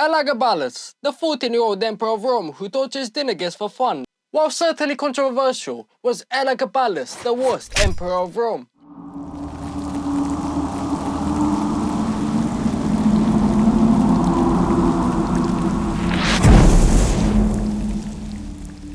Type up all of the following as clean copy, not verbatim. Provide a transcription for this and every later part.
Elagabalus, the 14-year-old emperor of Rome who tortured his dinner guests for fun. While certainly controversial, was Elagabalus the worst emperor of Rome?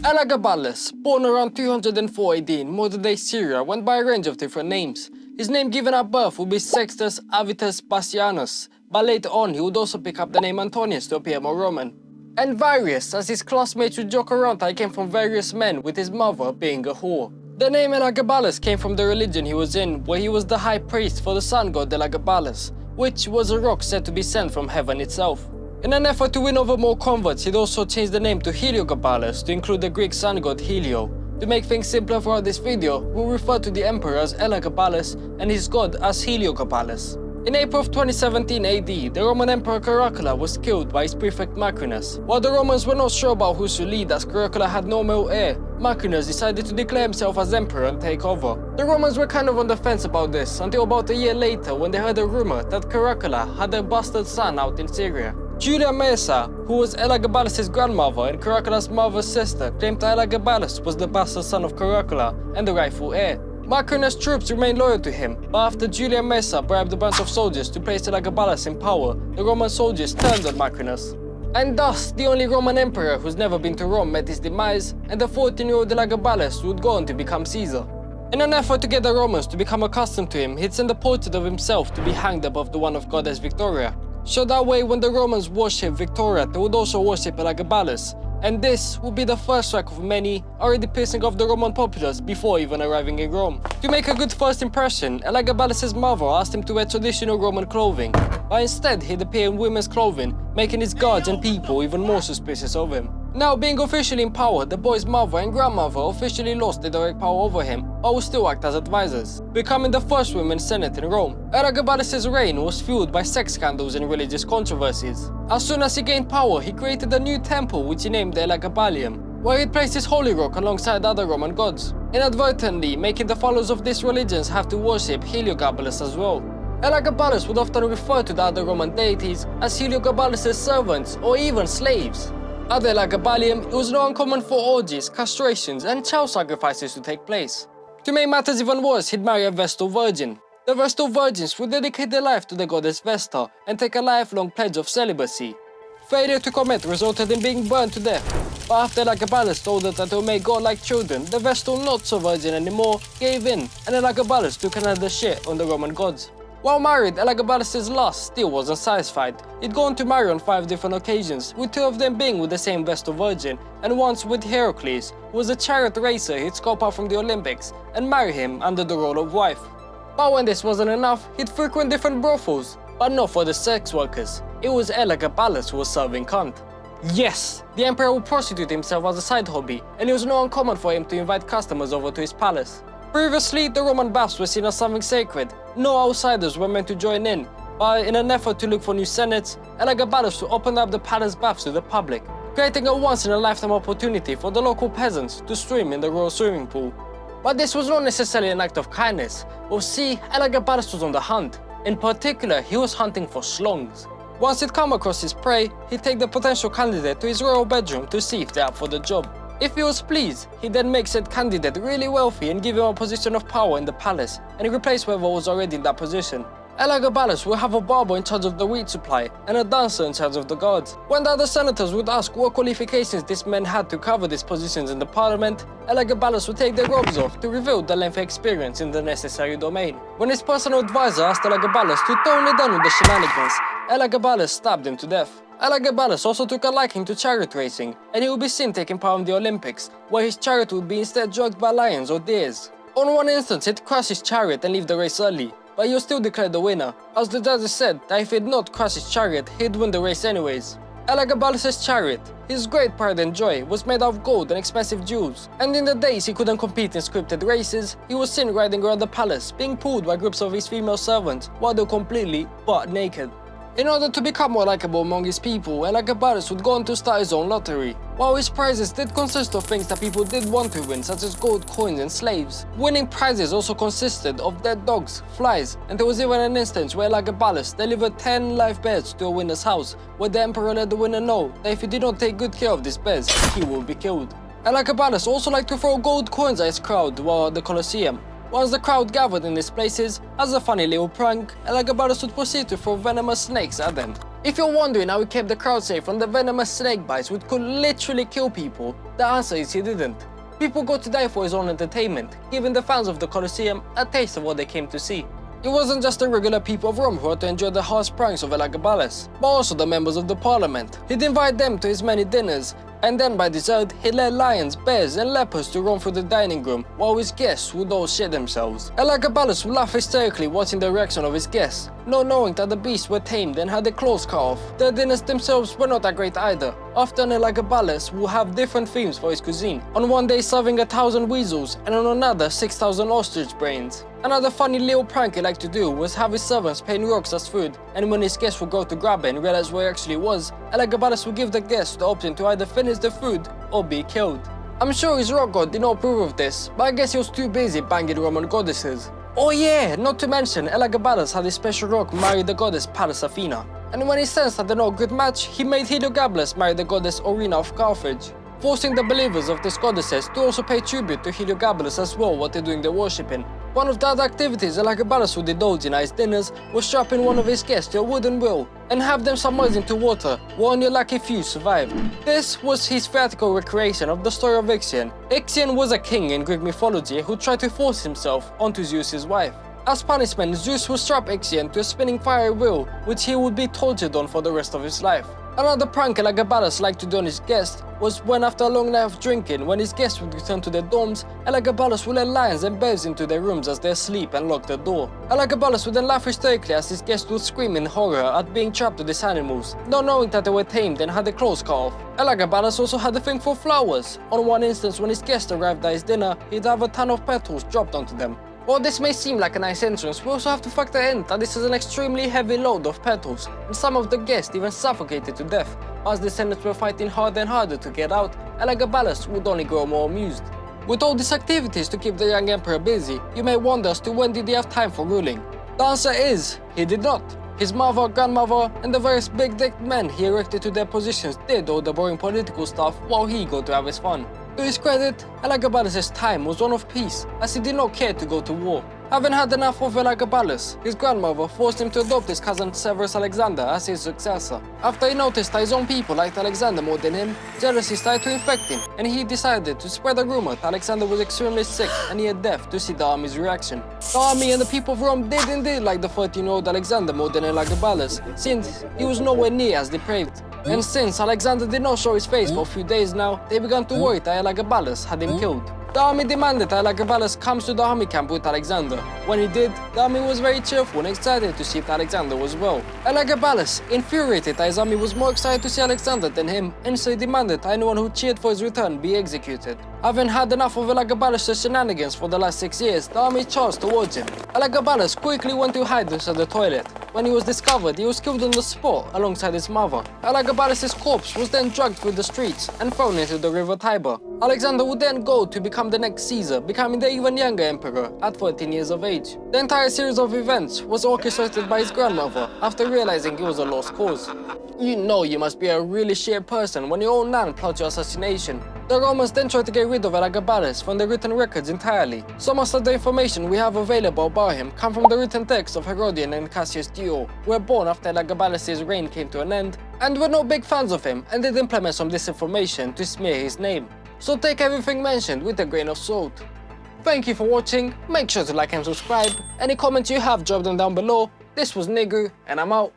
Elagabalus, born around 204 AD in modern-day Syria, went by a range of different names. His name given at birth would be Sextus Avitus Bassianus, but later on he would also pick up the name Antonius to appear more Roman. And Varius, as his classmates would joke around that he came from various men, with his mother being a whore. The name Elagabalus came from the religion he was in, where he was the high priest for the sun god Elagabalus, which was a rock said to be sent from heaven itself. In an effort to win over more converts, he'd also changed the name to Heliogabalus to include the Greek sun god Helio. To make things simpler throughout this video, we'll refer to the emperor as Elagabalus and his god as Heliogabalus. In April of 2017 AD, the Roman Emperor Caracalla was killed by his prefect Macrinus. While the Romans were not sure about who should lead as Caracalla had no male heir, Macrinus decided to declare himself as emperor and take over. The Romans were kind of on the fence about this until about a year later when they heard a rumor that Caracalla had a bastard son out in Syria. Julia Mesa, who was Elagabalus' grandmother and Caracalla's mother's sister, claimed that Elagabalus was the bastard son of Caracalla and the rightful heir. Macrinus' troops remained loyal to him, but after Julia Mesa bribed a bunch of soldiers to place Elagabalus in power, the Roman soldiers turned on Macrinus. And thus, the only Roman emperor who's never been to Rome met his demise, and the 14-year-old Elagabalus would go on to become Caesar. In an effort to get the Romans to become accustomed to him, he'd send a portrait of himself to be hanged above the one of goddess Victoria. So that way, when the Romans worship Victoria, they would also worship Elagabalus. And this would be the first strike of many, already pissing off the Roman populace before even arriving in Rome. To make a good first impression, Elagabalus' mother asked him to wear traditional Roman clothing, but instead he'd appear in women's clothing, making his guards and people even more suspicious of him. Now being officially in power, the boy's mother and grandmother officially lost their direct power over him, but would still act as advisors, becoming the first women senate in Rome. Elagabalus' reign was fueled by sex scandals and religious controversies. As soon as he gained power, he created a new temple which he named the Elagabalium, where he placed his holy rock alongside other Roman gods, inadvertently making the followers of these religions have to worship Heliogabalus as well. Elagabalus would often refer to the other Roman deities as Heliogabalus' servants or even slaves. At the Elagabalium, it was not uncommon for orgies, castrations, and child sacrifices to take place. To make matters even worse, he'd marry a Vestal virgin. The Vestal virgins would dedicate their life to the goddess Vesta and take a lifelong pledge of celibacy. Failure to commit resulted in being burned to death, but after Elagabalus told her that they would make godlike children, the Vestal, not so virgin anymore, gave in, and Elagabalus took another shit on the Roman gods. While married, Elagabalus' lust still wasn't satisfied. He'd gone to marry on 5 different occasions, with 2 of them being with the same Vestal virgin, and once with Heracles, who was a chariot racer he'd scope out from the Olympics, and marry him under the role of wife. But when this wasn't enough, he'd frequent different brothels, but not for the sex workers. It was Elagabalus who was serving cunt. Yes, the emperor would prostitute himself as a side hobby, and it was not uncommon for him to invite customers over to his palace. Previously, the Roman baths were seen as something sacred. No outsiders were meant to join in, but in an effort to look for new senates, Elagabalus opened up the palace baths to the public, creating a once-in-a-lifetime opportunity for the local peasants to swim in the royal swimming pool. But this was not necessarily an act of kindness. Well, see, Elagabalus was on the hunt. In particular, he was hunting for slongs. Once he'd come across his prey, he'd take the potential candidate to his royal bedroom to see if they're up for the job. If he was pleased, he'd then make said candidate really wealthy and give him a position of power in the palace, and replace whoever was already in that position. Elagabalus would have a barber in charge of the wheat supply and a dancer in charge of the guards. When the other senators would ask what qualifications this man had to cover these positions in the parliament, Elagabalus would take their robes off to reveal the lengthy experience in the necessary domain. When his personal advisor asked Elagabalus to tone it down with the shenanigans, Elagabalus stabbed him to death. Elagabalus also took a liking to chariot racing, and he would be seen taking part in the Olympics, where his chariot would be instead dragged by lions or deers. On one instance, he'd crash his chariot and leave the race early, but he was still declared the winner, as the judges said that if he'd not crashed his chariot, he'd win the race anyways. Elagabalus' chariot, his great pride and joy, was made of gold and expensive jewels, and in the days he couldn't compete in scripted races, he was seen riding around the palace, being pulled by groups of his female servants while they were completely butt naked. In order to become more likable among his people, Elagabalus would go on to start his own lottery. While his prizes did consist of things that people did want to win, such as gold coins and slaves, winning prizes also consisted of dead dogs, flies, and there was even an instance where Elagabalus delivered 10 live bears to a winner's house, where the emperor let the winner know that if he did not take good care of these bears, he would be killed. Elagabalus also liked to throw gold coins at his crowd while at the Colosseum. Once the crowd gathered in these places, as a funny little prank, Elagabalus would proceed to throw venomous snakes at them. If you're wondering how he kept the crowd safe from the venomous snake bites which could literally kill people, the answer is he didn't. People got to die for his own entertainment, giving the fans of the Colosseum a taste of what they came to see. It wasn't just the regular people of Rome who had to enjoy the harsh pranks of Elagabalus, but also the members of the parliament. He'd invite them to his many dinners, and then by dessert, he led lions, bears and leopards to roam through the dining room, while his guests would all shit themselves. Elagabalus would laugh hysterically watching the reaction of his guests, not knowing that the beasts were tamed and had their claws cut off. The dinners themselves were not that great either. Often Elagabalus would have different themes for his cuisine, on one day serving 1,000 weasels, and on another 6,000 ostrich brains. Another funny little prank he liked to do was have his servants paint rocks as food, and when his guests would go to grab it and realize where it actually was, Elagabalus would give the guests the option to either finish the food or be killed. I'm sure his rock god did not approve of this, but I guess he was too busy banging Roman goddesses. Oh yeah, not to mention Elagabalus had his special rock marry the goddess Pallas Athena, and when he sensed that they're not a good match, he made Heliogabalus marry the goddess Orina of Carthage, forcing the believers of these goddesses to also pay tribute to Heliogabalus as well while they're doing their worshipping. One of the other activities Elagabalus would indulge in at his dinners was strapping one of his guests to a wooden wheel and have them submerged into water, where only a lucky few survived. This was his theatrical recreation of the story of Ixion. Ixion was a king in Greek mythology who tried to force himself onto Zeus's wife. As punishment, Zeus would strap Ixion to a spinning fiery wheel, which he would be tortured on for the rest of his life. Another prank Elagabalus liked to do on his guests was when, after a long night of drinking, when his guests would return to their dorms, Elagabalus would let lions and bears into their rooms as they asleep and lock the door. Elagabalus would then laugh hysterically as his guests would scream in horror at being trapped to these animals, not knowing that they were tamed and had their claws cut off. Elagabalus also had a thing for flowers. On one instance, when his guests arrived at his dinner, he'd have a ton of petals dropped onto them. While this may seem like a nice entrance, we also have to factor in that this is an extremely heavy load of petals, and some of the guests even suffocated to death. As the descendants were fighting harder and harder to get out, Elagabalus would only grow more amused. With all these activities to keep the young emperor busy, you may wonder as to when did he have time for ruling. The answer is, he did not. His mother, grandmother, and the various big-dicked men he erected to their positions did all the boring political stuff while he got to have his fun. To his credit, Elagabalus' time was one of peace, as he did not care to go to war. Having had enough of Elagabalus, his grandmother forced him to adopt his cousin Severus Alexander as his successor. After he noticed that his own people liked Alexander more than him, jealousy started to infect him, and he decided to spread a rumor that Alexander was extremely sick and near death to see the army's reaction. The army and the people of Rome did indeed like the 13-year-old Alexander more than Elagabalus, since he was nowhere near as depraved. And since Alexander did not show his face for a few days now, they began to worry that Elagabalus had him killed. The army demanded that Elagabalus comes to the army camp with Alexander. When he did, the army was very cheerful and excited to see if Alexander was well. Elagabalus, infuriated that his army was more excited to see Alexander than him, and so he demanded that anyone who cheered for his return be executed. Having had enough of Elagabalus' shenanigans for the last 6 years, the army charged towards him. Elagabalus quickly went to hide inside the toilet. When he was discovered, he was killed on the spot alongside his mother. Elagabalus' corpse was then dragged through the streets and thrown into the river Tiber. Alexander would then go to become the next Caesar, becoming the even younger emperor at 14 years of age. The entire series of events was orchestrated by his grandmother after realizing it was a lost cause. You know you must be a really shit person when your own nan plots your assassination. The Romans then tried to get rid of Elagabalus from the written records entirely. So much of the information we have available about him come from the written texts of Herodian and Cassius Dio, who were born after Elagabalus' reign came to an end, and were not big fans of him and did implement some disinformation to smear his name. So take everything mentioned with a grain of salt. Thank you for watching, make sure to like and subscribe. Any comments you have, drop them down below. This was Nigu, and I'm out.